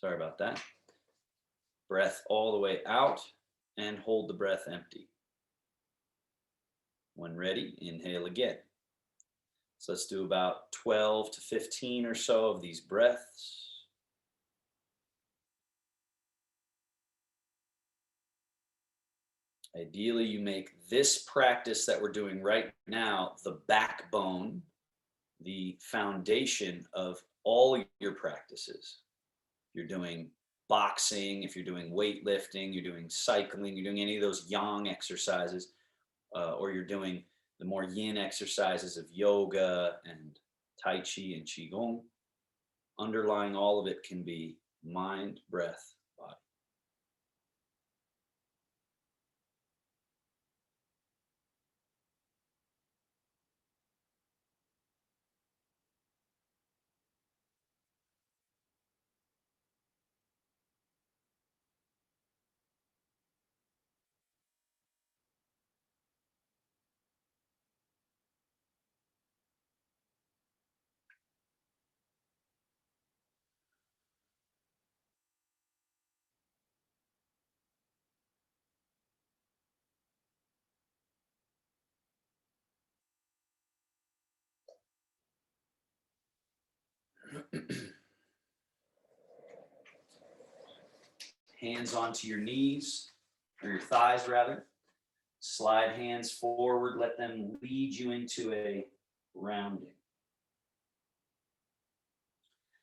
Sorry about that. Breath all the way out and hold the breath empty. When ready, inhale again. So let's do about 12 to 15 or so of these breaths. Ideally, you make this practice that we're doing right now the backbone, the foundation of all your practices. You're doing boxing, if you're doing weightlifting, you're doing cycling, you're doing any of those yang exercises, or you're doing the more yin exercises of yoga and tai chi and qigong. Underlying all of it can be mind, breath, body. Hands onto your knees, or your thighs rather. Slide hands forward, let them lead you into a rounding.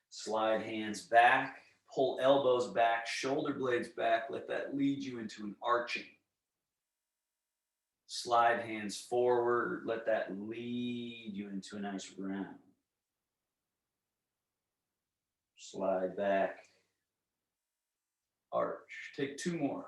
Slide hands back, pull elbows back, shoulder blades back, let that lead you into an arching. Slide hands forward, let that lead you into a nice round. Slide back, arch. Take two more.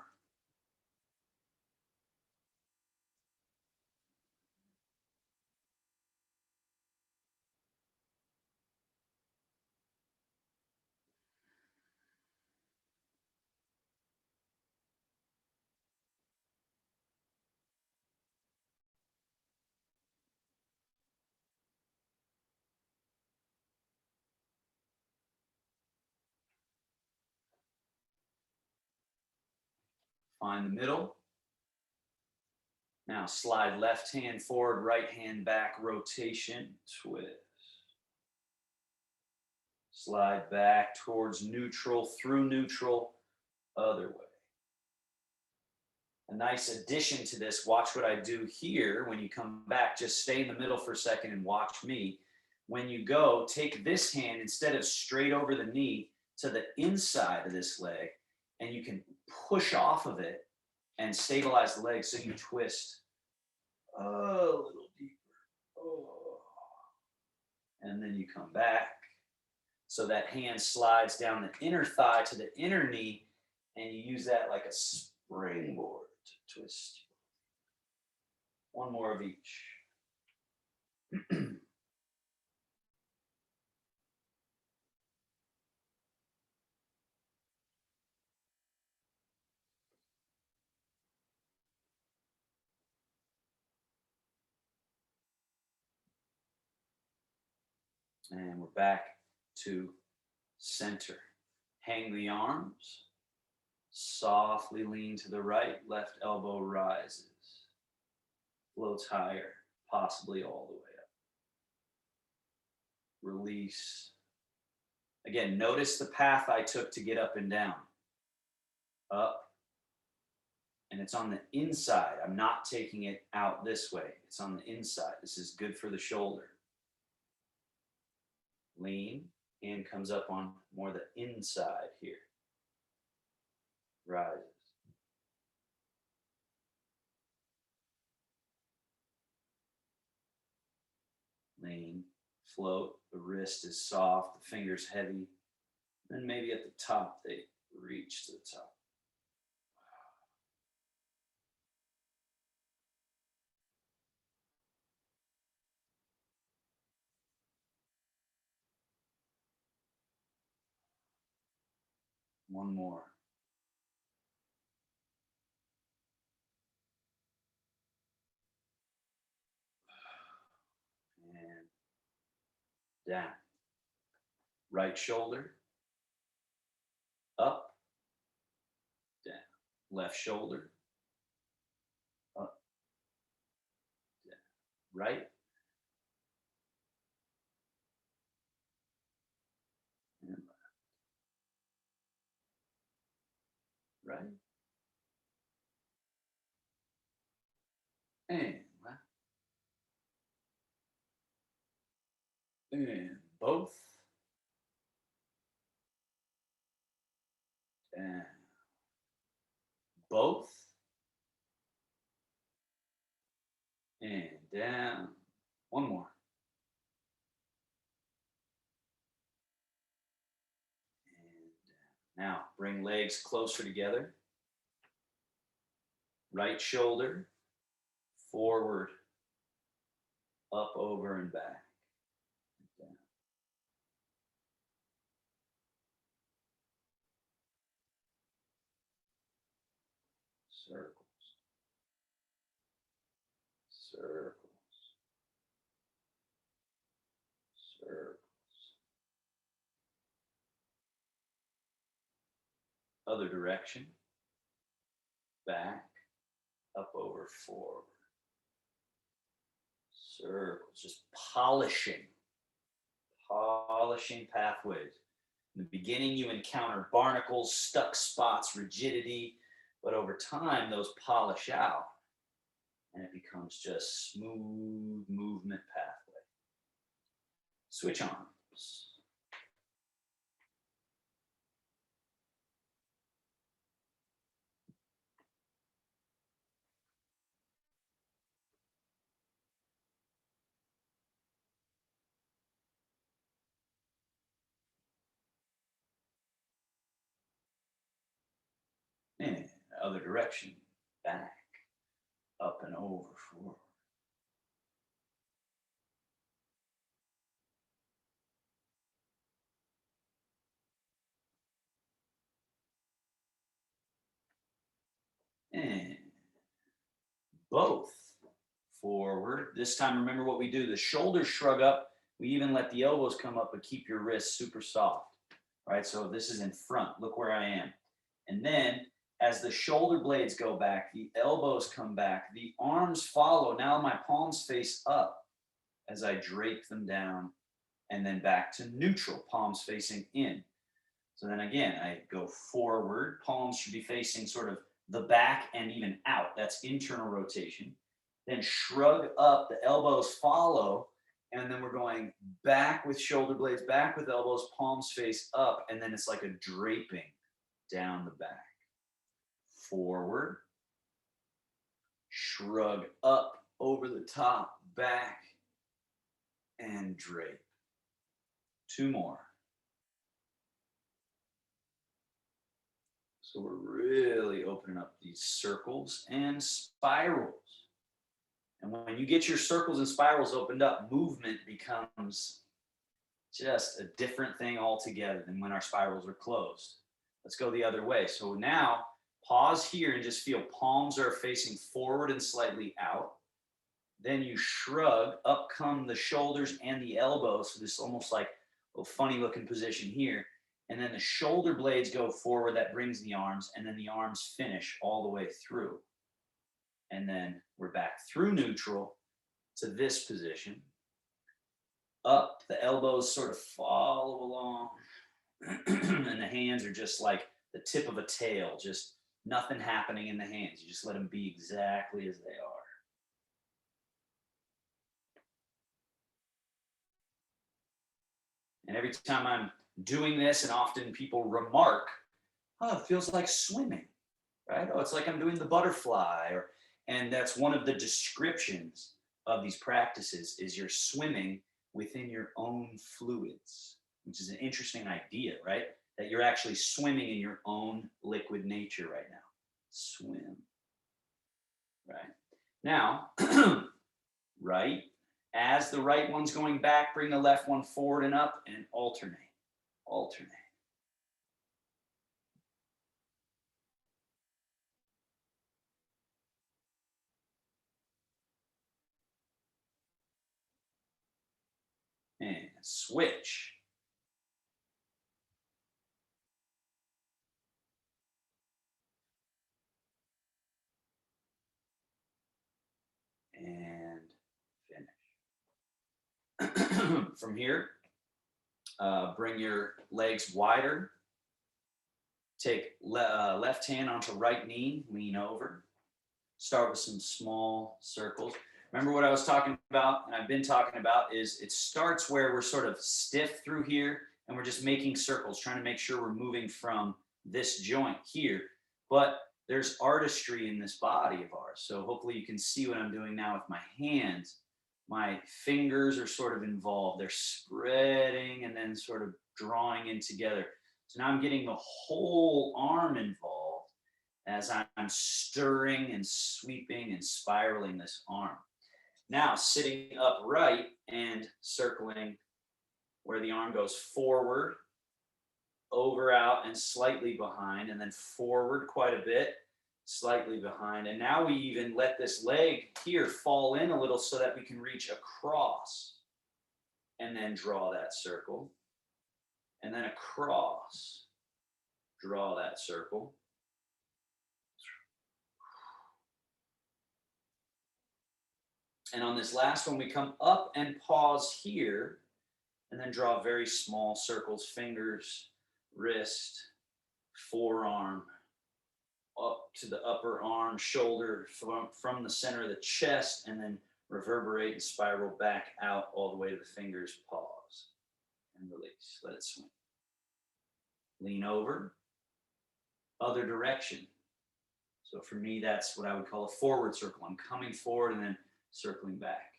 Find the middle. Now slide left hand forward, right hand back, rotation, twist. Slide back towards neutral, through neutral, other way. A nice addition to this, watch what I do here. When you come back, just stay in the middle for a second and watch me. When you go, take this hand instead of straight over the knee to the inside of this leg, and you can push off of it and stabilize the leg so you twist a little deeper. Oh. And then you come back. So that hand slides down the inner thigh to the inner knee, and you use that like a springboard to twist. One more of each. And we're back to center. Hang the arms. Softly lean to the right. Left elbow rises. Floats higher, possibly all the way up. Release. Again, notice the path I took to get up and down. Up. And it's on the inside. I'm not taking it out this way. It's on the inside. This is good for the shoulder. Lean. Hand comes up on more the inside here. Rises. Lean. Float. The wrist is soft. The fingers heavy. Then maybe at the top they reach to the top. One more. And down. Right shoulder. up, down. Left shoulder, up, down. Right, and left. Right, and left. And both, and both, and down. One more. And now bring legs closer together. Right shoulder, forward, up, over, and back. Down. Circles, circles, circles. Other direction. Back, up, over, forward. Circles, just polishing pathways. In the beginning, you encounter barnacles, stuck spots, rigidity, but over time, those polish out and it becomes just smooth movement pathway. Switch arms. And other direction, back, up and over, forward. And both forward. This time, remember what we do. The shoulders shrug up. We even let the elbows come up, but keep your wrists super soft. All right, so this is in front. Look where I am. And then as the shoulder blades go back, the elbows come back, the arms follow. Now my palms face up as I drape them down and then back to neutral, palms facing in. So then again, I go forward, palms should be facing sort of the back and even out. That's internal rotation. Then shrug up, the elbows follow, and then we're going back with shoulder blades, back with elbows, palms face up, and then it's like a draping down the back. Forward, shrug up, over the top, back, and drape. Two more. So we're really opening up these circles and spirals. And when you get your circles and spirals opened up, movement becomes just a different thing altogether than when our spirals are closed. Let's go the other way. So now pause here and just feel palms are facing forward and slightly out. Then you shrug, up come the shoulders and the elbows. So this is almost like a funny looking position here. And then the shoulder blades go forward, that brings the arms, and then the arms finish all the way through. And then we're back through neutral to this position. Up, the elbows sort of follow along, and the hands are just like the tip of a tail, just nothing happening in the hands. You just let them be exactly as they are. And every time I'm doing this, and often people remark, oh, it feels like swimming, right? Oh, it's like I'm doing the butterfly. And that's one of the descriptions of these practices is you're swimming within your own fluids, which is an interesting idea, right? That you're actually swimming in your own liquid nature right now. Swim, right? Now, right, as the right one's going back, bring the left one forward and up and alternate, alternate. And switch. From here, bring your legs wider. Take left hand onto right knee, lean over. Start with some small circles. Remember what I was talking about, and I've been talking about, is it starts where we're sort of stiff through here, and we're just making circles, trying to make sure we're moving from this joint here. But there's artistry in this body of ours. So hopefully you can see what I'm doing now with my hands. My fingers are sort of involved. They're spreading and then sort of drawing in together. So now I'm getting the whole arm involved as I'm stirring and sweeping and spiraling this arm. Now sitting upright and circling where the arm goes forward, over, out, and slightly behind, and then forward quite a bit, slightly behind. And now we even let this leg here fall in a little so that we can reach across and then draw that circle. And then across, draw that circle. And on this last one, we come up and pause here, and then draw very small circles, fingers, wrist, forearm, up to the upper arm, shoulder, from the center of the chest, and then reverberate and spiral back out all the way to the fingers, pause, and release. Let it swing. Lean over, other direction. So for me, that's what I would call a forward circle. I'm coming forward and then circling back,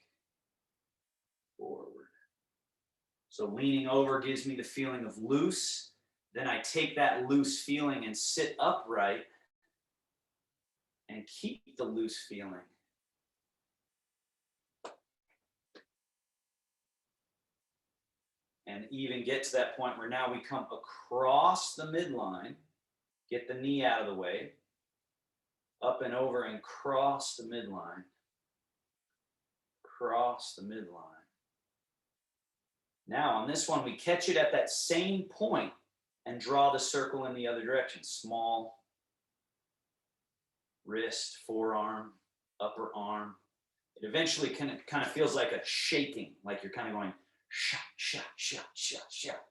forward. So leaning over gives me the feeling of loose. Then I take that loose feeling and sit upright and keep the loose feeling. And even get to that point where now we come across the midline, get the knee out of the way, up and over and cross the midline, cross the midline. Now on this one, we catch it at that same point and draw the circle in the other direction. Small, wrist, forearm, upper arm. It eventually kind of feels like a shaking, like you're kind of going shot, shot, shot, shot, shot.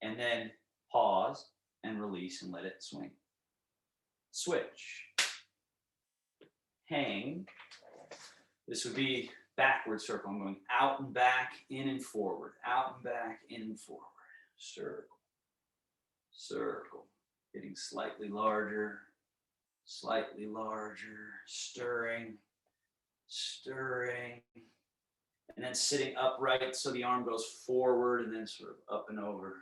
And then pause and release and let it swing. Switch. Hang. This would be backward circle. I'm going out and back, in and forward, out and back, in and forward. Circle, circle, getting slightly larger, stirring, stirring, and then sitting upright so the arm goes forward and then sort of up and over.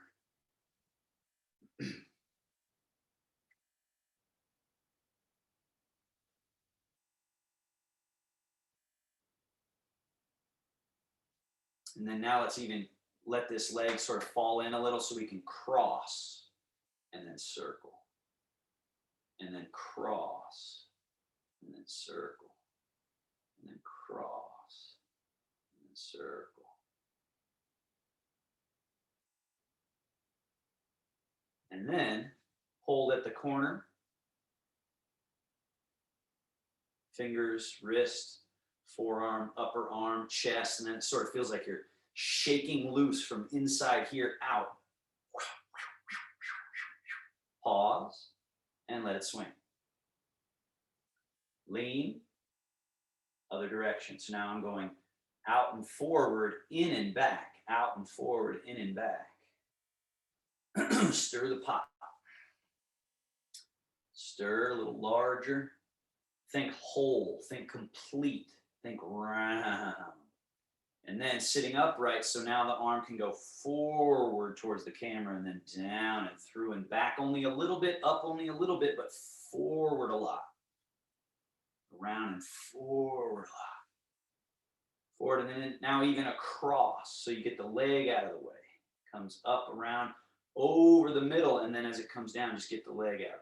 And then now let's even let this leg sort of fall in a little so we can cross and then circle. And then cross and then circle. And then cross and then circle. And then hold at the corner. Fingers, wrist, forearm, upper arm, chest, and then it sort of feels like you're shaking loose from inside here out. Pause and let it swing. Lean, other direction. So now I'm going out and forward, in and back, out and forward, in and back. Stir the pot. Stir a little larger. Think whole, think complete, think round. And then sitting upright, so now the arm can go forward towards the camera and then down and through and back only a little bit, up only a little bit, but forward a lot. Around and forward a lot. Forward and then now even across, so you get the leg out of the way. Comes up, around, over the middle, and then as it comes down, just get the leg out of the way.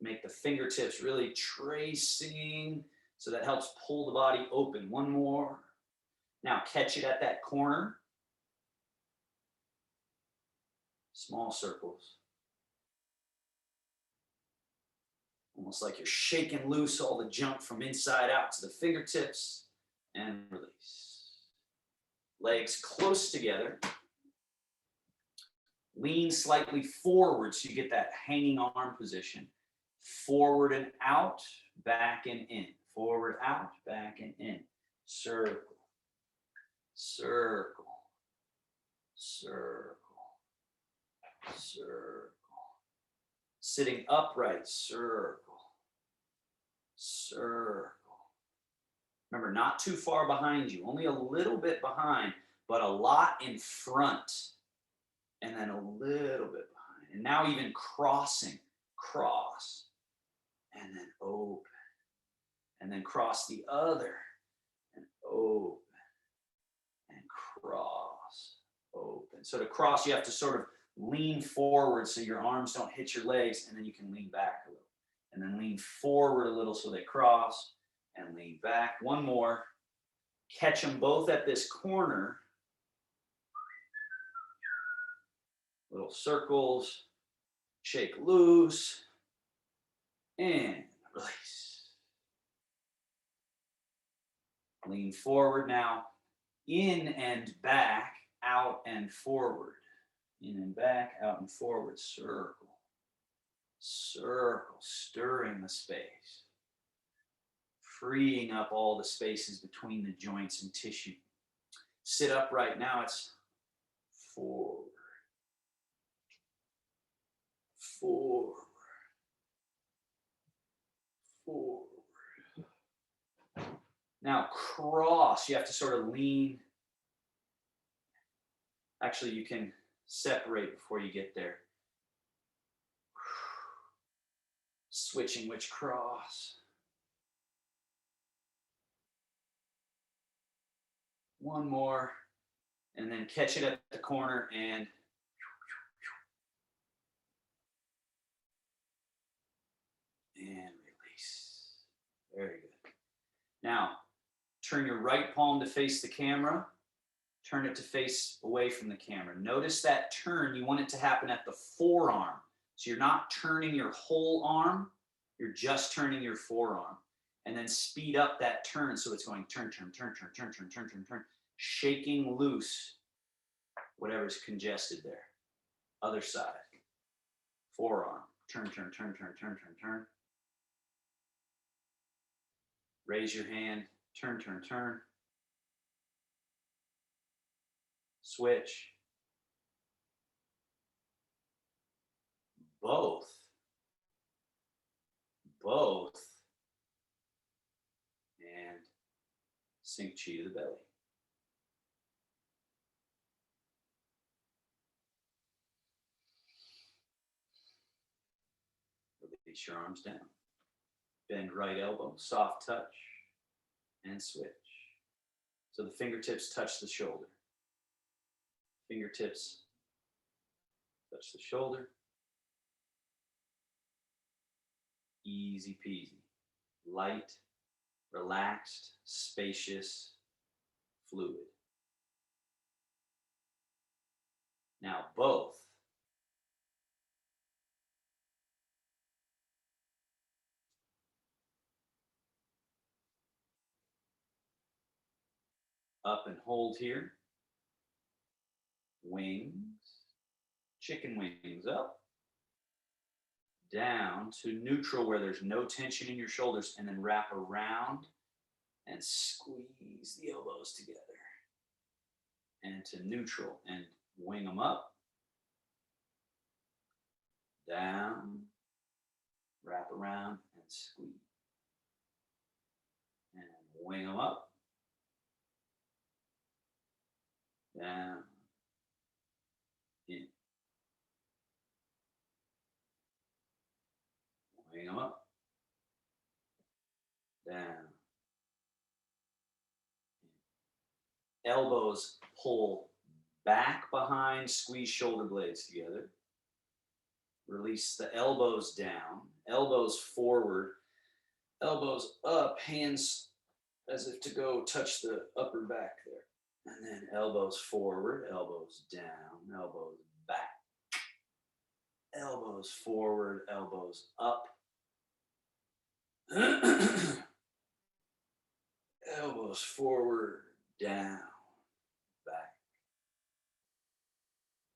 Make the fingertips really tracing, so that helps pull the body open. One more. Now catch it at that corner. Small circles. Almost like you're shaking loose all the junk from inside out to the fingertips and release. Legs close together. Lean slightly forward so you get that hanging arm position. Forward and out, back and in. Forward, out, back and in. Circle, circle, circle, circle. Sitting upright, circle, circle. Remember, not too far behind you, only a little bit behind, but a lot in front. And then a little bit behind. And now even crossing, cross, and then open. And then cross the other, and open, and cross, open. So to cross, you have to sort of lean forward so your arms don't hit your legs, and then you can lean back a little. And then lean forward a little so they cross, and lean back. One more. Catch them both at this corner. Little circles, shake loose, and release. Lean forward now, in and back, out and forward. In and back, out and forward, circle, circle, stirring the space. Freeing up all the spaces between the joints and tissue. Sit upright now, it's forward. Forward, forward. Now cross, you have to sort of lean. Actually, you can separate before you get there. Switching which cross. One more, and then catch it at the corner and release. Very good. Now, turn your right palm to face the camera. Turn it to face away from the camera. Notice that turn, you want it to happen at the forearm. So you're not turning your whole arm, you're just turning your forearm. And then speed up that turn so it's going turn, turn, turn, turn, turn, turn, turn, turn, turn. Shaking loose whatever's congested there. Other side. Forearm. Turn, turn, turn, turn, turn, turn, turn. Raise your hand, turn, turn, turn. Switch. Both. Both. And sink chi to the belly. Release your arms down. Bend right elbow, soft touch, and switch. So the fingertips touch the shoulder. Fingertips touch the shoulder. Easy peasy. Light, relaxed, spacious, fluid. Now both. Up and hold here. Wings. Chicken wings up. Down to neutral where there's no tension in your shoulders, and then wrap around and squeeze the elbows together. And to neutral and wing them up. Down. Wrap around and squeeze. And wing them up. Down. In. Wing them up. Down. In. Elbows pull back behind, squeeze shoulder blades together. Release the elbows down, elbows forward, elbows up, hands as if to go touch the upper back there. And then elbows forward, elbows down, elbows back. Elbows forward, elbows up. Elbows forward, down, back,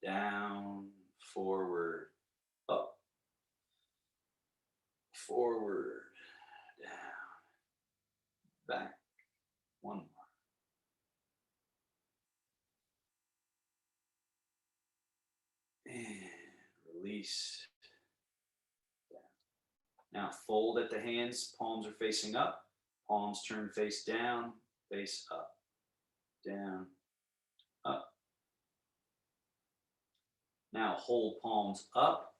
down, forward, up, forward, down, back. One more. And release. Now fold at the hands, palms are facing up, palms turn face down, face up, down, up. Now hold palms up,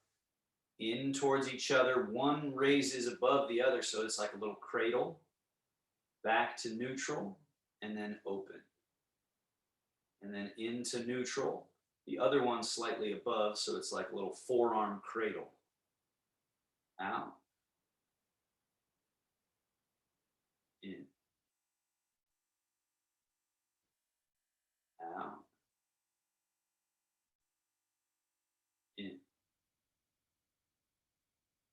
in towards each other. One raises above the other, so it's like a little cradle. Back to neutral, and then open. And then into neutral. The other one slightly above, so it's like a little forearm cradle. Out. In. Out. In.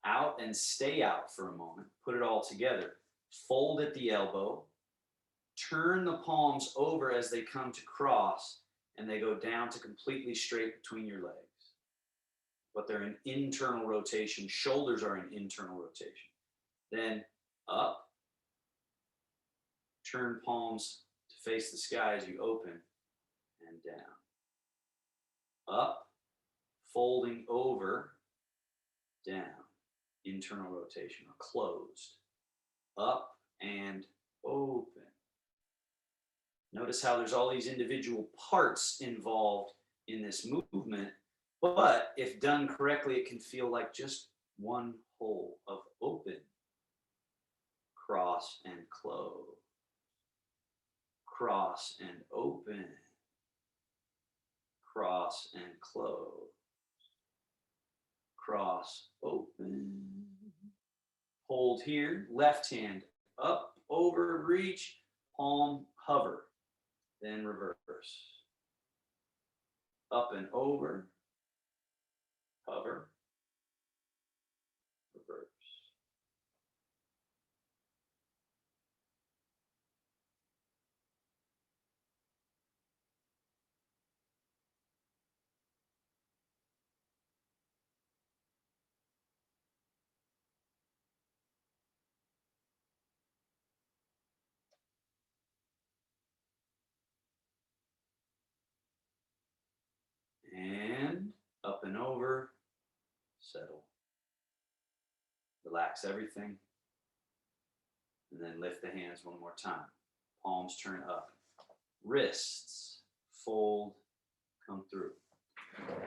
Out and stay out for a moment. Put it all together. Fold at the elbow. Turn the palms over as they come to cross, and they go down to completely straight between your legs. But they're an internal rotation. Shoulders are an internal rotation. Then up. Turn palms to face the sky as you open, and down. Up, folding over, down. Internal rotation, or closed. Up and open. Notice how there's all these individual parts involved in this movement, but if done correctly, it can feel like just one whole of open, cross and close, cross and open, cross and close, cross, open. Hold here, left hand up, over, reach, palm, hover. Then reverse. Up and over, hover, reverse. And up and over, settle. Relax everything. And then lift the hands one more time. Palms turn up. Wrists, fold, come through.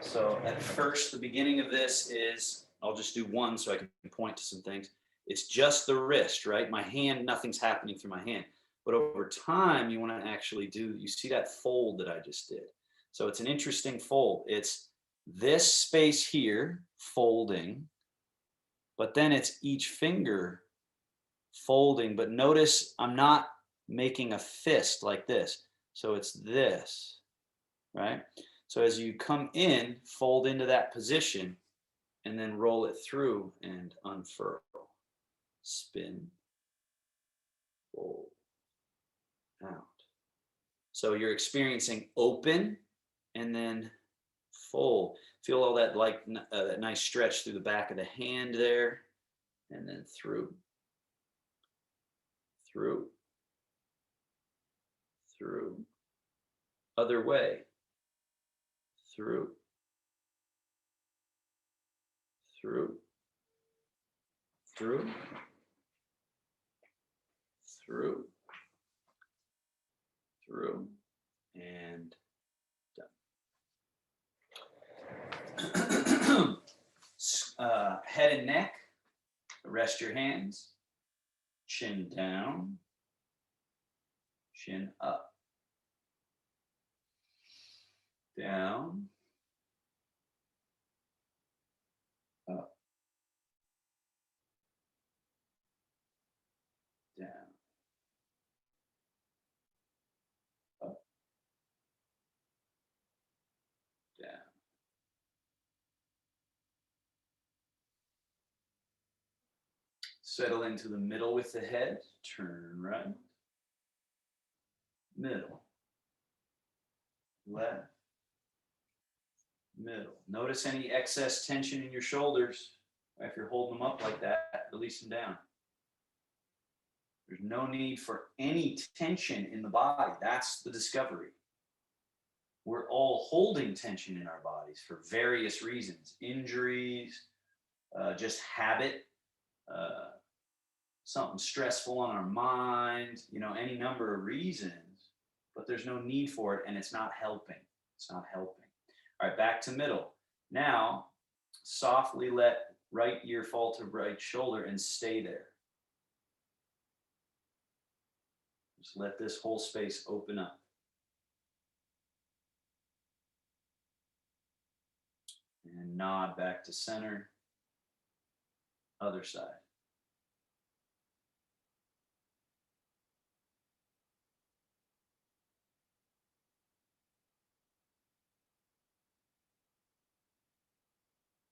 So at first, the beginning of this is, I'll just do one so I can point to some things. It's just the wrist, right? My hand, nothing's happening through my hand. But over time, you want to actually do, you see that fold that I just did. So it's an interesting fold. It's this space here, folding, but then it's each finger folding. But notice I'm not making a fist like this. So it's this, right? So as you come in, fold into that position and then roll it through and unfurl. Spin, fold, out. So you're experiencing open and then fold. Feel all that like that nice stretch through the back of the hand there, and then through, through, through. Other way, through, through, through, through, through, and done. Head and neck, rest your hands, chin down, chin up, down, up, down, up, down. Settle into the middle with the head. Turn right. Middle. Left. Middle. Notice any excess tension in your shoulders. If you're holding them up like that, release them down. There's no need for any tension in the body. That's the discovery. We're all holding tension in our bodies for various reasons. Injuries, just habit, something stressful on our mind, any number of reasons, but there's no need for it and it's not helping. It's not helping. All right, back to middle. Now, softly let right ear fall to right shoulder and stay there. Just let this whole space open up. And nod back to center. Other side.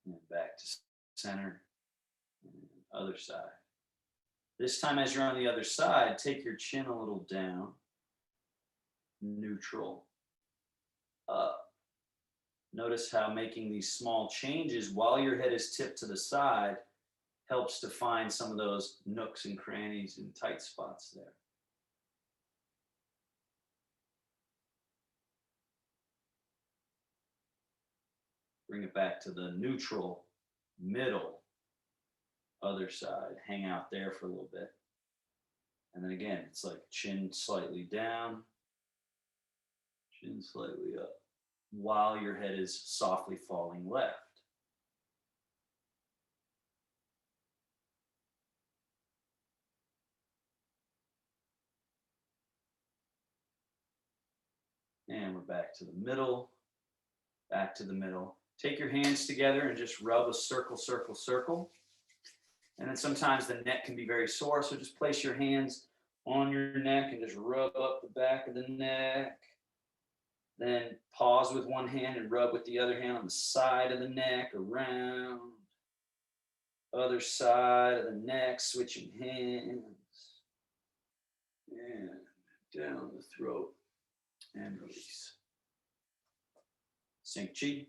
And back to center. And other side. This time as you're on the other side, take your chin a little down. Neutral. Up. Notice how making these small changes while your head is tipped to the side helps to find some of those nooks and crannies and tight spots there. Bring it back to the neutral, middle, other side. Hang out there for a little bit. And then again, it's like chin slightly down, chin slightly up, while your head is softly falling left. And we're back to the middle, back to the middle. Take your hands together and just rub a circle, circle, circle. And then sometimes the neck can be very sore, so just place your hands on your neck and just rub up the back of the neck. Then pause with one hand and rub with the other hand on the side of the neck, around. Other side of the neck, switching hands. And down the throat and release. Sink chi.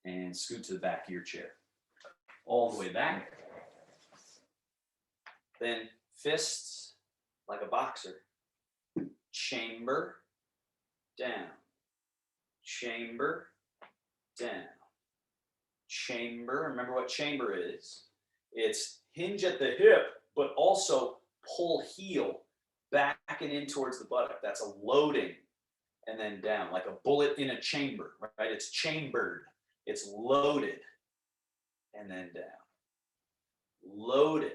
And scoot to the back of your chair. All the way back. Then fists like a boxer. Chamber, down. Chamber, down. Chamber, remember what chamber is. It's hinge at the hip, but also pull heel back and in towards the buttock. That's a loading. And then down, like a bullet in a chamber, right? It's chambered. It's loaded. And then down. Loaded.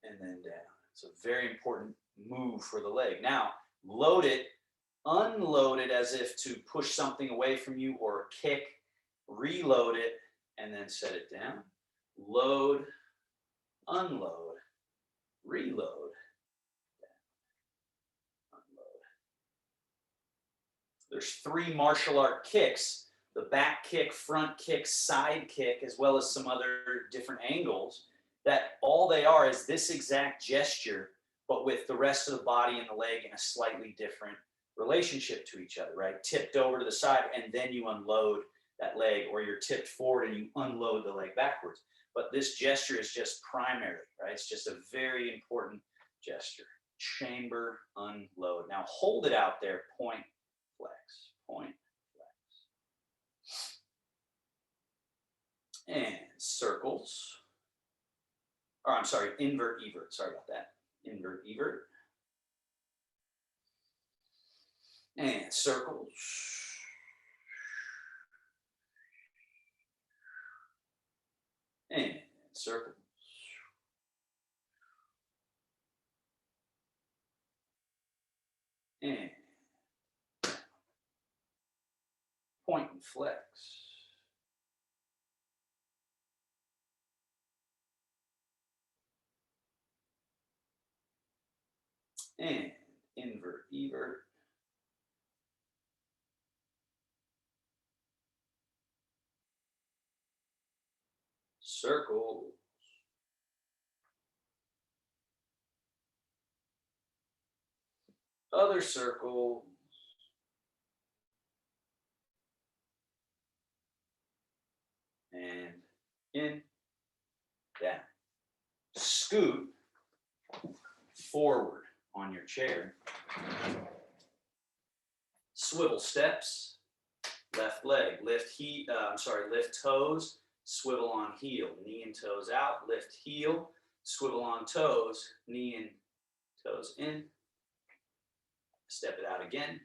And then down. It's a very important move for the leg. Now, load it, unload it as if to push something away from you or kick, reload it, and then set it down. Load, unload, reload, down, unload. There's 3 martial art kicks, the back kick, front kick, side kick, as well as some other different angles, that all they are is this exact gesture, but with the rest of the body and the leg in a slightly different relationship to each other, right? Tipped over to the side, and then you unload that leg, or you're tipped forward and you unload the leg backwards. But this gesture is just primary, right? It's just a very important gesture. Chamber, unload. Now hold it out there, point, flex, point, flex. And circles. Or I'm sorry, invert, evert. Sorry about that. Invert, evert. And circles. And circles. And point and flex. And invert, evert. circles. Other circle. And in, down. Scoot forward on your chair. Swivel steps. Left leg. Lift toes. Swivel on heel. Knee and toes out. Lift heel. Swivel on toes. Knee and toes in. Step it out again.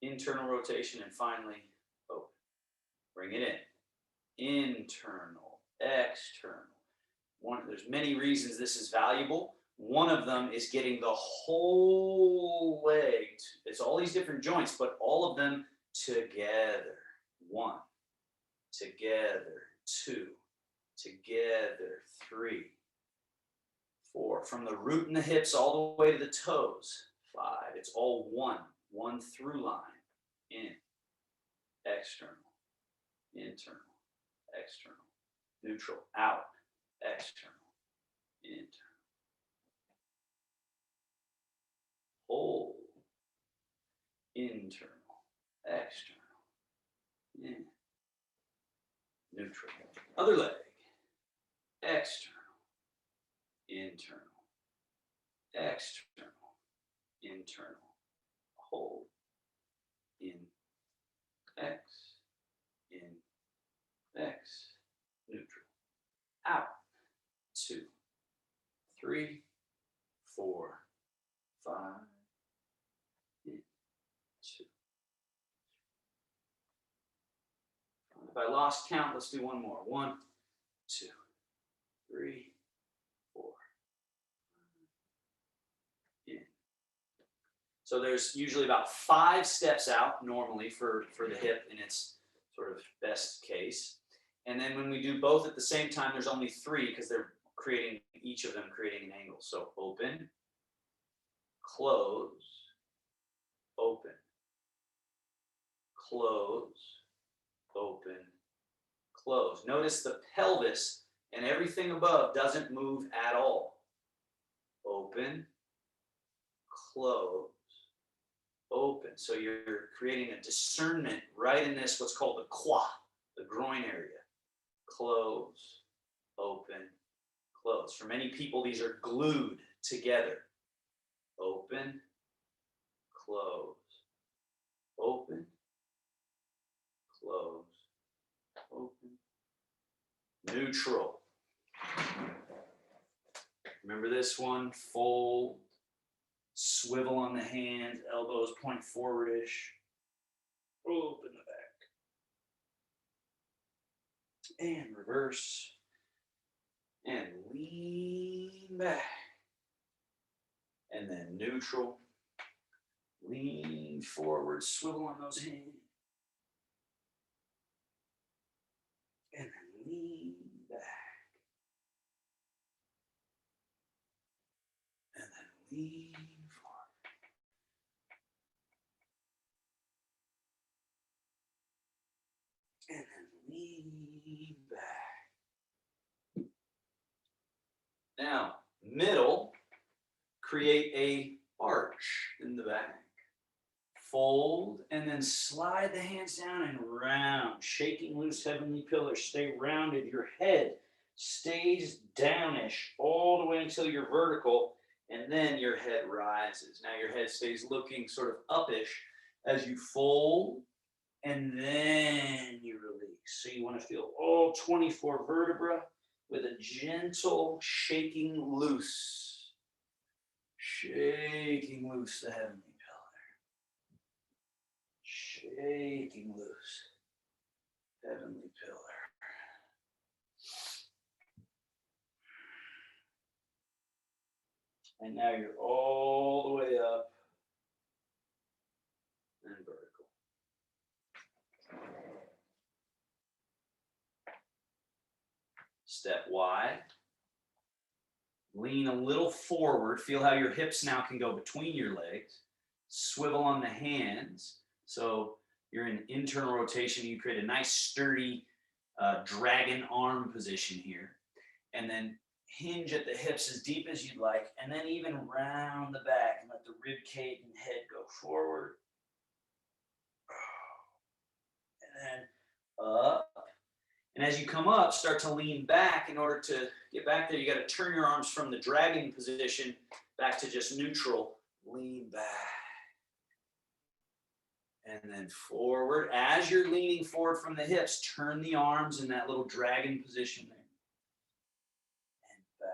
Internal rotation, and finally open. Bring it in. Internal, external. There's many reasons this is valuable. One of them is getting the whole leg. It's all these different joints, but all of them together. 1, together, 2, together, 3, 4. From the root in the hips all the way to the toes. 5. It's all one through line. In, external, internal, external, neutral, out, external, internal. Hold, internal, external, in, neutral. Other leg, external, internal, external, internal. Hold, in, X, in, X, neutral, out, 2, 3, 4, 5, in, 2. If I lost count, let's do one more. 1, 2, 3, 4, in. So there's usually about 5 steps out normally for the hip in its sort of best case. And then when we do both at the same time, there's only 3 because they're creating, each of them creating an angle. So open, close, open, close, open, close. Notice the pelvis and everything above doesn't move at all. Open, close, open. So you're creating a discernment right in this, what's called the quad, the groin area. Close, open, close. For many people, these are glued together. Open, close, open, close, open, neutral. Remember this one? Fold, swivel on the hands, elbows point forward-ish. Open the back. And reverse. And lean back. And then neutral. Lean forward, swivel on those hands. And then lean back. And then lean forward. And then lean back. Now, middle, create a arch in the back. Fold and then slide the hands down and round, shaking loose heavenly pillars. Stay rounded. Your head stays downish all the way until you're vertical, and then your head rises. Now your head stays looking sort of uppish as you fold, and then you release. So you want to feel all 24 vertebrae with a gentle shaking loose. Shaking loose the heavenly pillar. Shaking loose heavenly pillar. And now you're all the way up and vertical. Step wide. Lean a little forward. Feel how your hips now can go between your legs. Swivel on the hands. So you're in internal rotation. You create a nice sturdy dragon arm position here. And then hinge at the hips as deep as you'd like, and then even round the back and let the rib cage and head go forward. And then up. And as you come up, start to lean back. In order to get back there, you got to turn your arms from the dragon position back to just neutral. Lean back. And then forward. As you're leaning forward from the hips, turn the arms in that little dragon position there. And bow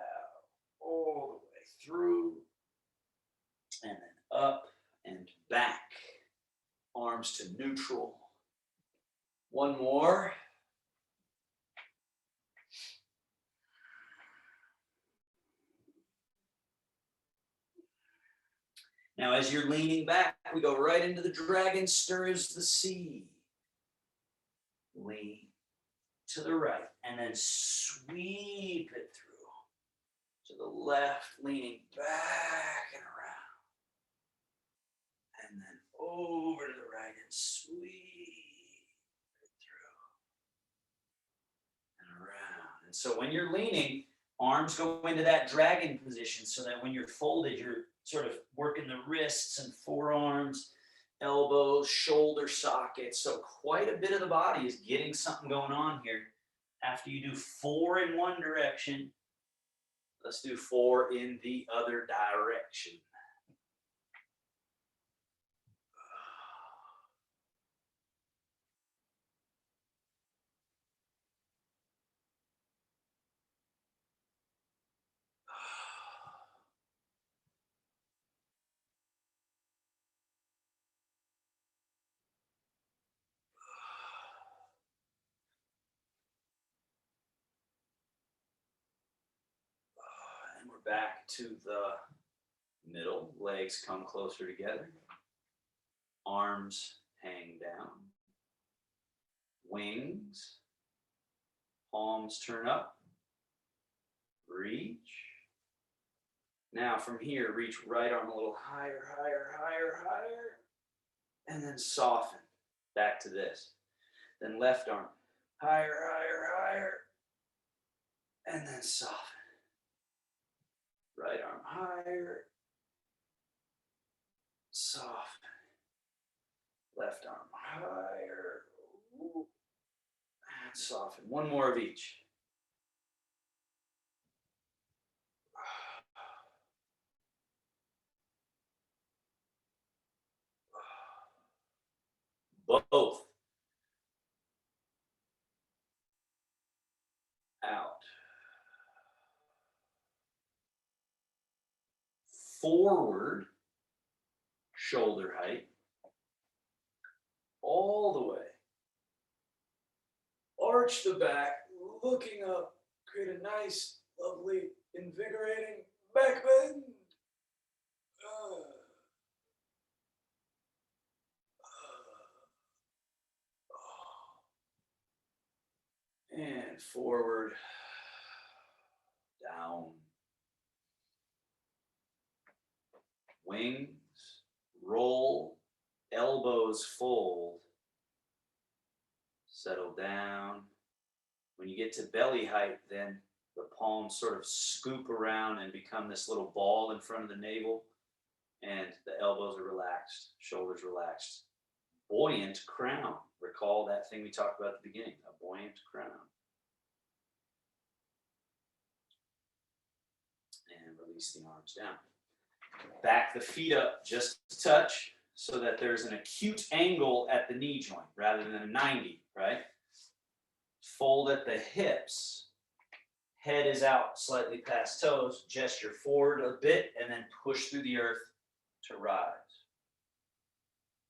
all the way through. And then up and back. Arms to neutral. One more. Now, as you're leaning back, we go right into the dragon, stirs the sea. Lean to the right, and then sweep it through to the left, leaning back and around. And then over to the right and sweep it through and around. And so when you're leaning, arms go into that dragon position so that when you're folded, you're sort of working the wrists and forearms, elbows, shoulder sockets. So quite a bit of the body is getting something going on here. After you do 4 in one direction, let's do 4 in the other direction. And we're back to the middle. Legs come closer together. Arms hang down. Wings. Palms turn up. Reach. Now from here, reach right arm a little higher, higher, higher, higher. And then soften. Back to this. Then left arm. Higher, higher, higher. And then soften. Right arm higher. Soften. Left arm higher. And soften. One more of each. Both. Out. Forward. Shoulder height. All the way. Arch the back, looking up. Create a nice, lovely, invigorating back bend. And forward, down. Wings, roll, elbows fold. Settle down. When you get to belly height, then the palms sort of scoop around and become this little ball in front of the navel. And the elbows are relaxed, shoulders relaxed. Buoyant crown. Recall that thing we talked about at the beginning, a buoyant crown. And release the arms down. Back the feet up just a touch so that there's an acute angle at the knee joint rather than a 90, right? Fold at the hips. Head is out slightly past toes. Gesture forward a bit and then push through the earth to rise.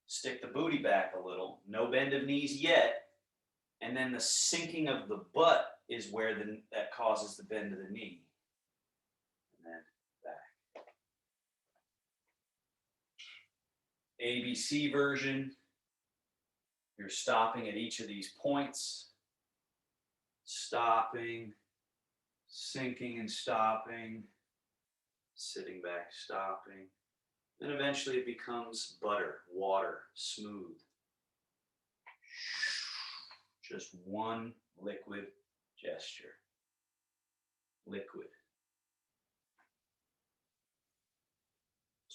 Stick the booty back a little. No bend of knees yet. And then the sinking of the butt is where that causes the bend of the knee. And then back. ABC version. You're stopping at each of these points. Stopping, sinking and stopping, sitting back, stopping. Then eventually it becomes butter, water, smooth. Just one liquid gesture. Liquid.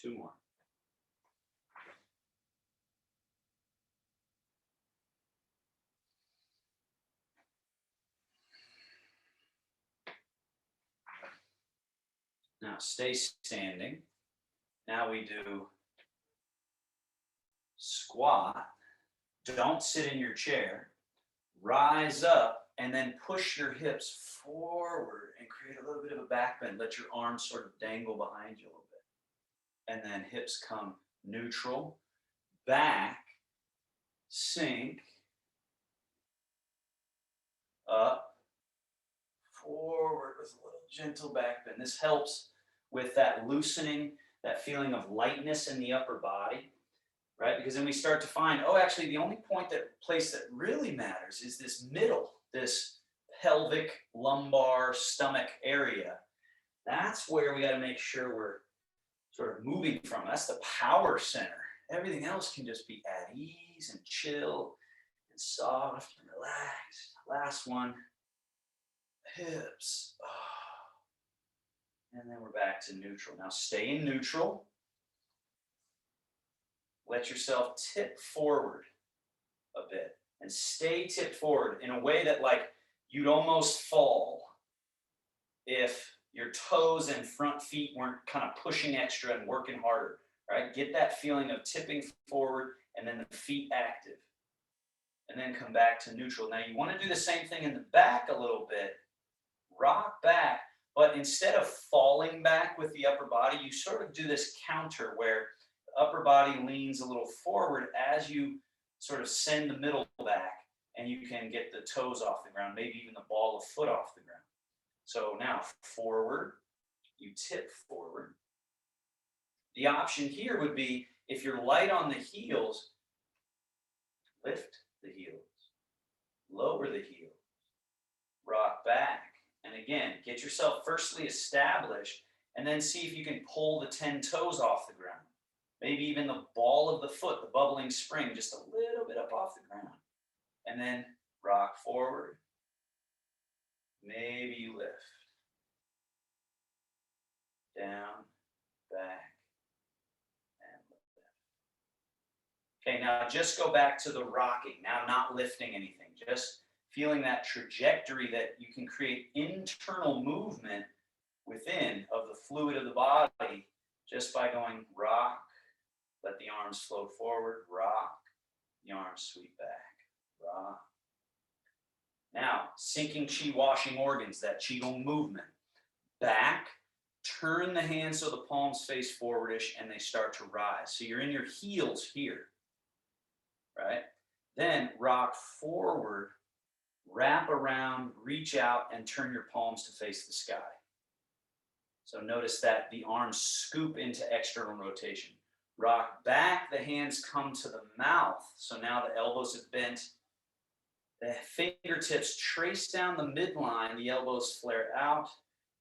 2 more. Now stay standing. Now we do squat. Don't sit in your chair. Rise up and then push your hips forward and create a little bit of a back bend. Let your arms sort of dangle behind you a little bit. And then hips come neutral, back, sink, up, forward with a little gentle back bend. This helps with that loosening, that feeling of lightness in the upper body, right? Because then we start to find, oh, actually, the only place that really matters is this middle, this pelvic, lumbar, stomach area. That's where we got to make sure we're sort of moving from. That's the power center. Everything else can just be at ease and chill and soft and relaxed. Last one, hips. And then we're back to neutral. Now stay in neutral. Let yourself tip forward a bit and stay tipped forward in a way that like you'd almost fall if your toes and front feet weren't kind of pushing extra and working harder, right? Get that feeling of tipping forward and then the feet active. And then come back to neutral. Now you want to do the same thing in the back a little bit. Rock back, but instead of falling back with the upper body, you sort of do this counter where the upper body leans a little forward as you sort of send the middle back, and you can get the toes off the ground, maybe even the ball of foot off the ground. So now forward, you tip forward. The option here would be, if you're light on the heels, lift the heels, lower the heels, rock back. And again, get yourself firstly established and then see if you can pull the 10 toes off the ground. Maybe even the ball of the foot, the bubbling spring, just a little bit up off the ground. And then rock forward. Maybe you lift. Down, back, and lift. Okay, now just go back to the rocking. Now not lifting anything, just feeling that trajectory that you can create internal movement within of the fluid of the body just by going rock, let the arms flow forward, rock, the arms sweep back, rock. Now, sinking chi washing organs, that qigong movement. Back, turn the hands so the palms face forwardish and they start to rise. So you're in your heels here, right? Then rock forward, wrap around, reach out, and turn your palms to face the sky. So notice that the arms scoop into external rotation. Rock back, the hands come to the mouth. So now the elbows have bent. The fingertips trace down the midline. The elbows flare out,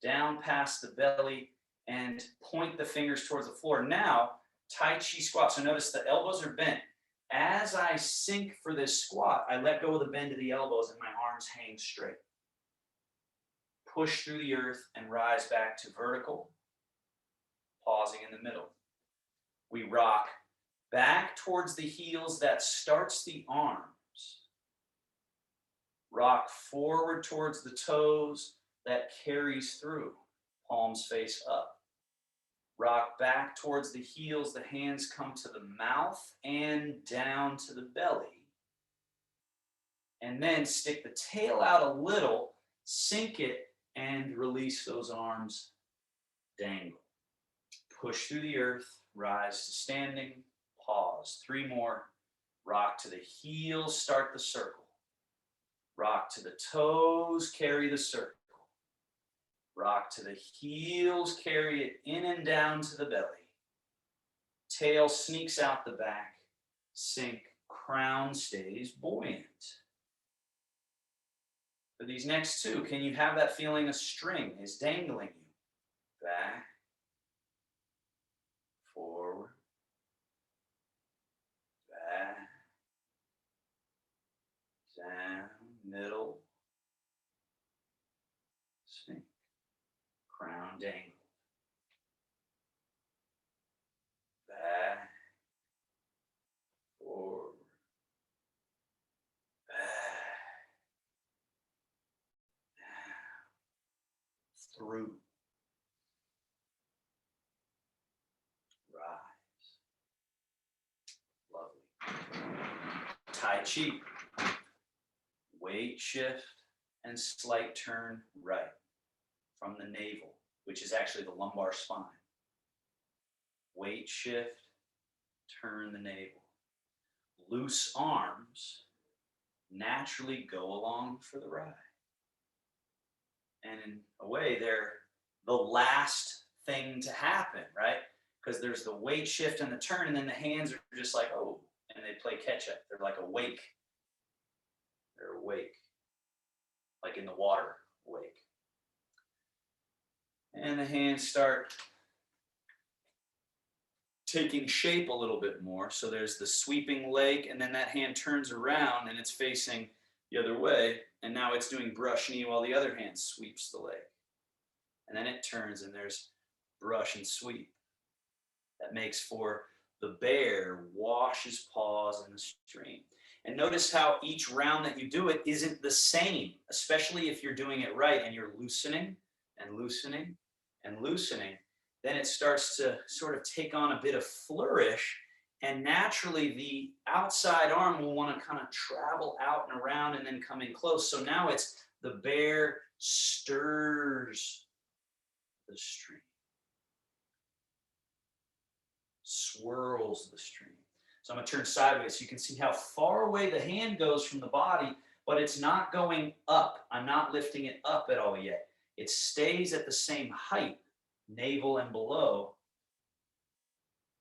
down past the belly, and point the fingers towards the floor. Now, Tai Chi squat. So notice the elbows are bent. As I sink for this squat, I let go of the bend of the elbows and my arms hang straight. Push through the earth and rise back to vertical, pausing in the middle. We rock back towards the heels, that starts the arms. Rock forward towards the toes, that carries through, palms face up. Rock back towards the heels, the hands come to the mouth and down to the belly. And then stick the tail out a little, sink it, and release those arms, dangle. Push through the earth, rise to standing, pause. 3 more. Rock to the heels, start the circle. Rock to the toes, carry the circle. Rock to the heels, carry it in and down to the belly. Tail sneaks out the back, sink, crown stays buoyant. For these next 2, can you have that feeling a string is dangling you? Back, forward, back, down, middle, Sink. Crown dangle. Back. Forward. Back. Down. Through. Rise. Lovely. Tai Chi. Weight shift and slight turn right from the navel, which is actually the lumbar spine. Weight shift, turn the navel. Loose arms naturally go along for the ride. And in a way, they're the last thing to happen, right? Because there's the weight shift and the turn, and then the hands are just like, oh, and they play catch up. They're like awake. They're awake, like in the water, awake. And the hands start taking shape a little bit more. So there's the sweeping leg, and then that hand turns around and it's facing the other way. And now it's doing brush knee while the other hand sweeps the leg. And then it turns and there's brush and sweep. That makes for the bear, washes paws in the stream. And notice how each round that you do it isn't the same, especially if you're doing it right and you're loosening and loosening and loosening. Then it starts to sort of take on a bit of flourish, and naturally the outside arm will want to kind of travel out and around and then come in close. So now it's the bear stirs the stream, swirls the stream. So I'm going to turn sideways so you can see how far away the hand goes from the body, but it's not going up. I'm not lifting it up at all yet. It stays at the same height, navel and below,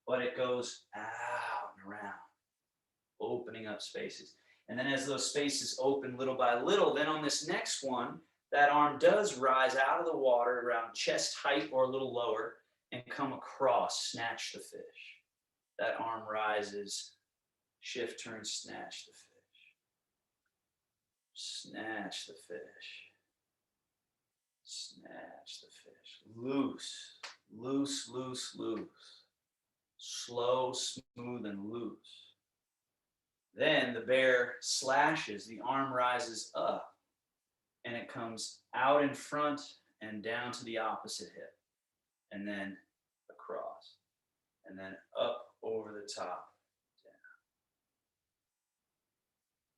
but it goes out and around, opening up spaces. And then as those spaces open little by little, then on this next one, that arm does rise out of the water around chest height or a little lower and come across, snatch the fish. That arm rises, shift, turn, snatch the fish. Snatch the fish. Snatch the fish. Loose, loose, loose, loose. Slow, smooth, and loose. Then the bear slashes, the arm rises up, and it comes out in front and down to the opposite hip, and then across, and then up over the top, down.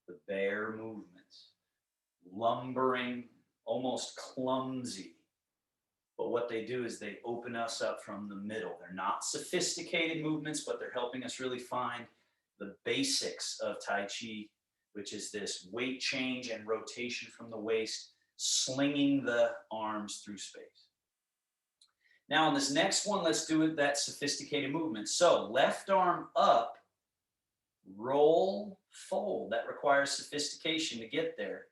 The bear movements, lumbering, almost clumsy. But what they do is they open us up from the middle. They're not sophisticated movements, but they're helping us really find the basics of Tai Chi, which is this weight change and rotation from the waist, slinging the arms through space. Now on this next one, let's do it that sophisticated movement. So left arm up, roll, fold. That requires sophistication to get there.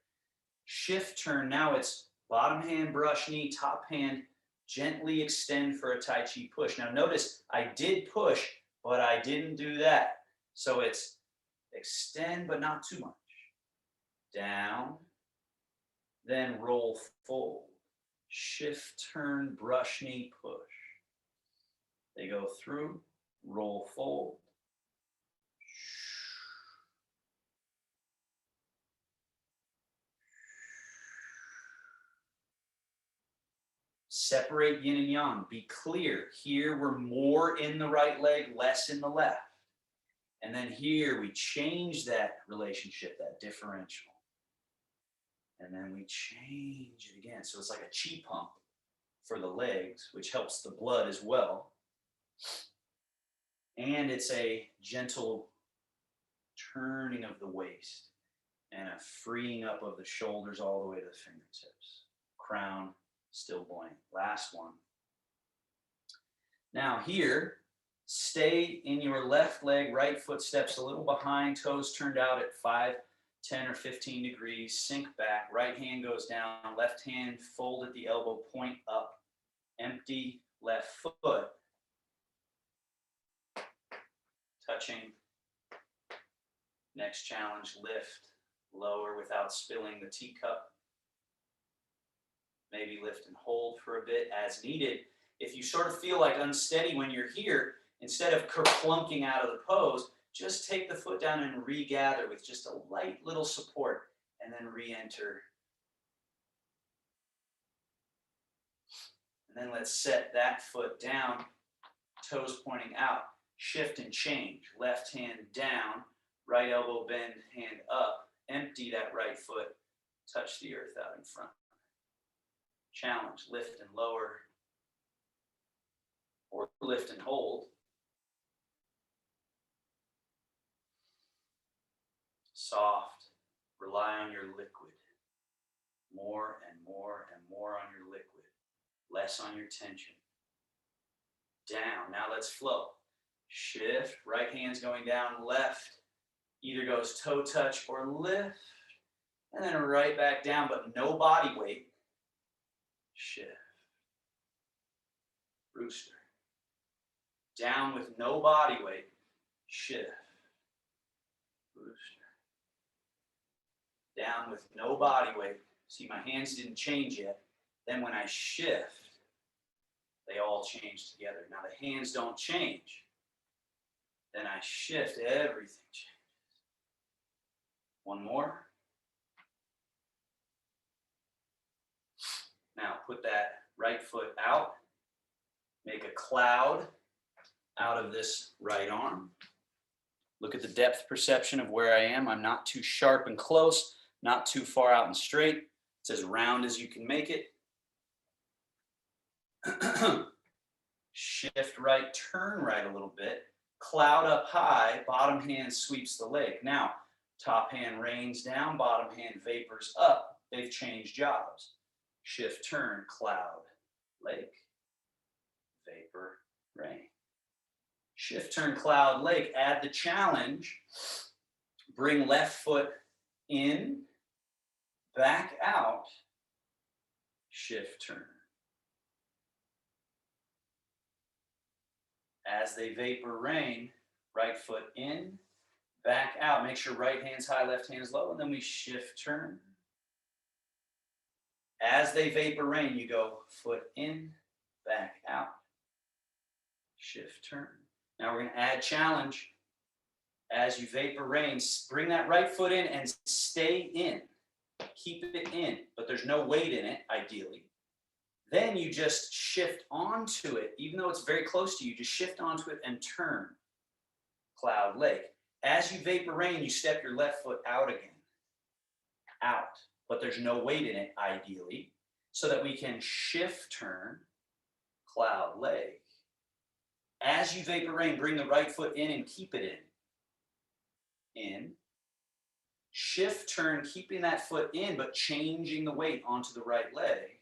Shift, turn. Now it's bottom hand, brush knee, top hand, gently extend for a Tai Chi push. Now notice I did push, but I didn't do that. So it's extend, but not too much. Down, then roll, fold. Shift, turn, brush knee, push. They go through, roll, fold. Separate yin and yang. Be clear. Here we're more in the right leg, less in the left. And then here we change that relationship, that differential. And then we change it again. So it's like a chi pump for the legs, which helps the blood as well. And it's a gentle turning of the waist and a freeing up of the shoulders all the way to the fingertips. Crown still buoyant. Last one. Now here, stay in your left leg, right foot steps a little behind, toes turned out at 5, 10, or 15 degrees. Sink back, right hand goes down, left hand fold at the elbow, point up, empty left foot. Touching. Next challenge, lift, lower without spilling the teacup. Maybe lift and hold for a bit as needed. If you sort of feel like unsteady when you're here, instead of kerplunking out of the pose, just take the foot down and regather with just a light little support and then re-enter. And then let's set that foot down, toes pointing out, shift and change. Left hand down, right elbow bend, hand up, empty that right foot, touch the earth out in front. Challenge, lift and lower, or lift and hold. Soft, rely on your liquid. More and more and more on your liquid. Less on your tension. Down, now let's flow. Shift, right hand's going down, left. Either goes toe touch or lift. And then right back down, but no body weight. Shift. Rooster. Down with no body weight. Shift. Rooster. Down with no body weight. See, my hands didn't change yet. Then when I shift, they all change together. Now the hands don't change. Then I shift, everything changes. One more. Now put that right foot out. Make a cloud out of this right arm. Look at the depth perception of where I am. I'm not too sharp and close, not too far out and straight. It's as round as you can make it. Shift right, turn right a little bit. Cloud up high, bottom hand sweeps the leg. Now, top hand rains down, bottom hand vapors up. They've changed jobs. Shift, turn, cloud, lake, vapor, rain. Shift, turn, cloud, lake. Add the challenge. Bring left foot in, back out, shift, turn. As they vapor rain, right foot in, back out. Make sure right hand's high, left hand's low, and then we shift, turn. As they vapor rain, you go foot in, back out, shift, turn. Now we're going to add challenge. As you vapor rain, bring that right foot in and stay in. Keep it in, but there's no weight in it, ideally. Then you just shift onto it, even though it's very close to you, just shift onto it and turn. Cloud, lake. As you vapor rain, you step your left foot out again. Out, but there's no weight in it, ideally, so that we can shift, turn, cloud, lake. As you vapor rain, bring the right foot in and keep it in. Shift, turn, keeping that foot in, but changing the weight onto the right leg.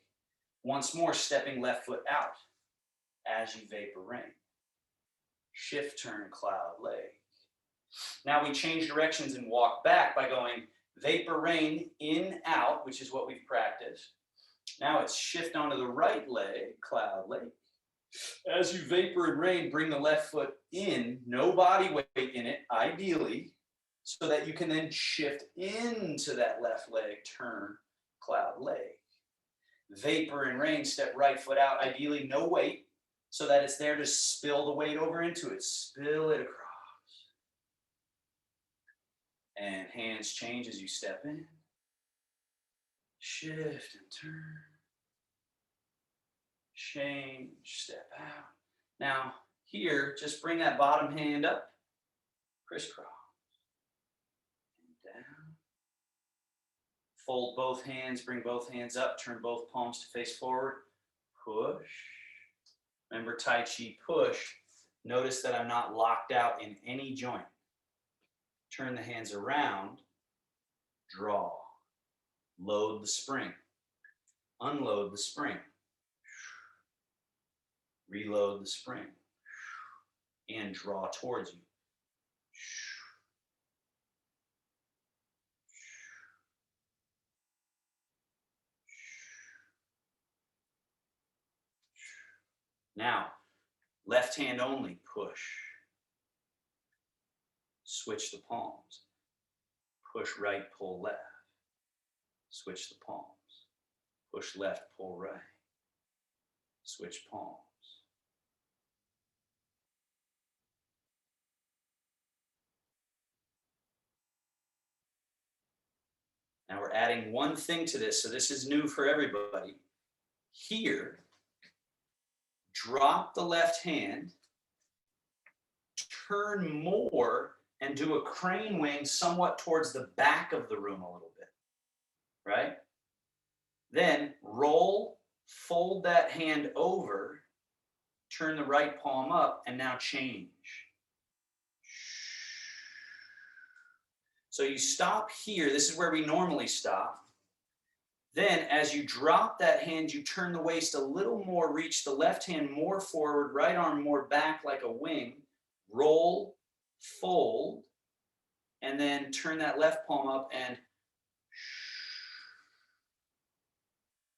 Once more, stepping left foot out as you vapor rain. Shift, turn, cloud, leg. Now we change directions and walk back by going vapor rain, in, out, which is what we've practiced. Now it's shift onto the right leg, cloud, leg. As you vapor and rain, bring the left foot in, no body weight in it, ideally, so that you can then shift into that left leg, turn, cloud, leg. Vapor and rain, step right foot out, ideally no weight, so that it's there to spill the weight over into it. Spill it across. And hands change as you step in. Shift and turn. Change, step out. Now, here, just bring that bottom hand up. Crisscross. And down. Fold both hands, bring both hands up, turn both palms to face forward. Push. Remember Tai Chi, push. Notice that I'm not locked out in any joint. Turn the hands around. Draw. Load the spring. Unload the spring. Reload the spring. And draw towards you. Now, left hand only, push. Switch the palms. Push right, pull left. Switch the palms. Push left, pull right. Switch palms. Now we're adding one thing to this, so this is new for everybody. Here, drop the left hand, turn more, and do a crane wing somewhat towards the back of the room a little bit, right? Then roll, fold that hand over, turn the right palm up, and now change. So you stop here. This is where we normally stop. Then as you drop that hand, you turn the waist a little more, reach the left hand more forward, right arm more back like a wing, roll, fold, and then turn that left palm up and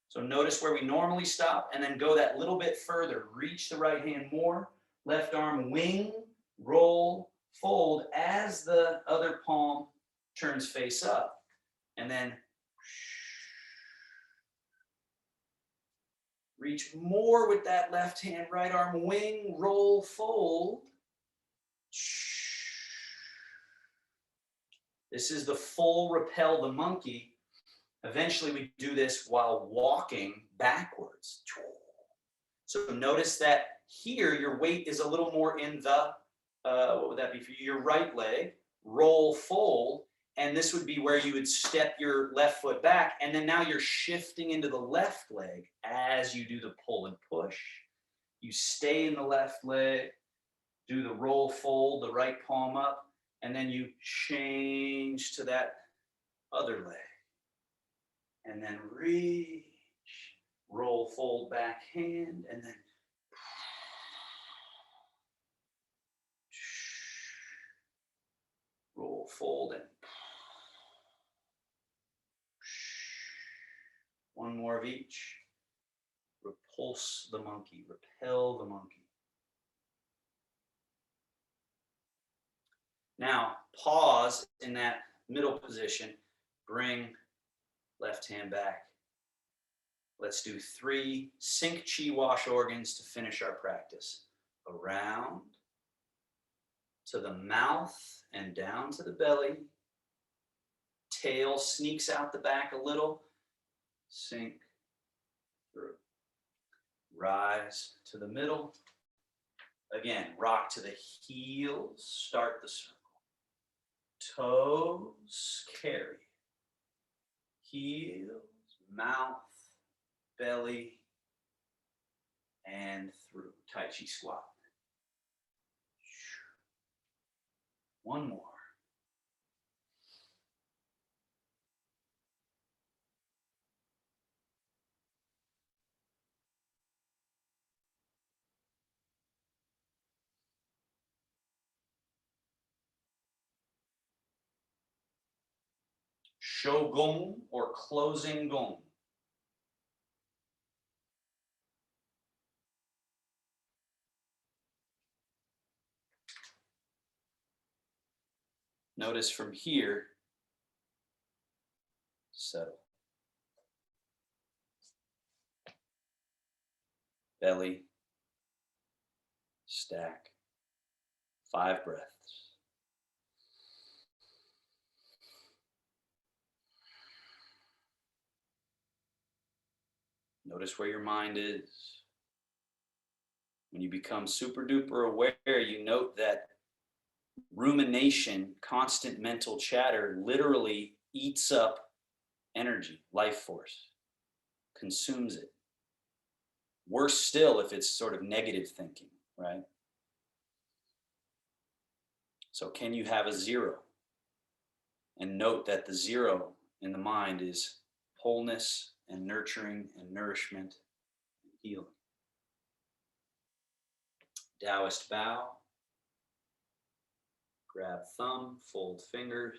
so notice where we normally stop and then go that little bit further. Reach the right hand more, left arm wing, roll, fold as the other palm turns face up. And then reach more with that left hand, right arm wing, roll, fold. This is the full repel the monkey. Eventually we do this while walking backwards. So notice that here your weight is a little more in the, what would that be for you? Your right leg, roll, fold, and this would be where you would step your left foot back, and then now you're shifting into the left leg as you do the pull and push. You stay in the left leg, do the roll, fold, the right palm up, and then you change to that other leg. And then reach, roll, fold, back hand, and then roll, fold, and one more of each. Repulse the monkey, repel the monkey. Now, pause in that middle position, bring left hand back. Let's do 3 sync chi wash organs to finish our practice. Around to the mouth and down to the belly. Tail sneaks out the back a little. Sink through. Rise to the middle. Again, rock to the heels. Start the circle. Toes carry. Heels, mouth, belly, and through. Tai Chi squat. One more. Shogun or closing gon. Notice from here, settle. Belly, stack. 5 breaths. Notice where your mind is. When you become super duper aware, you note that rumination, constant mental chatter, literally eats up energy, life force, consumes it. Worse still if it's sort of negative thinking, right? So can you have a 0? And note that the 0 in the mind is wholeness and nurturing and nourishment and healing. Taoist bow. Grab thumb, fold fingers.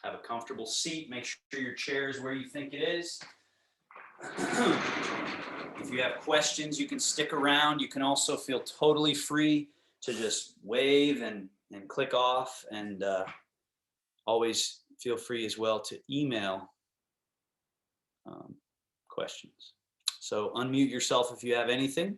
Have a comfortable seat. Make sure your chair is where you think it is. If you have questions, you can stick around. You can also feel totally free to just wave and click off. And always feel free as well to email um, questions. So unmute yourself if you have anything.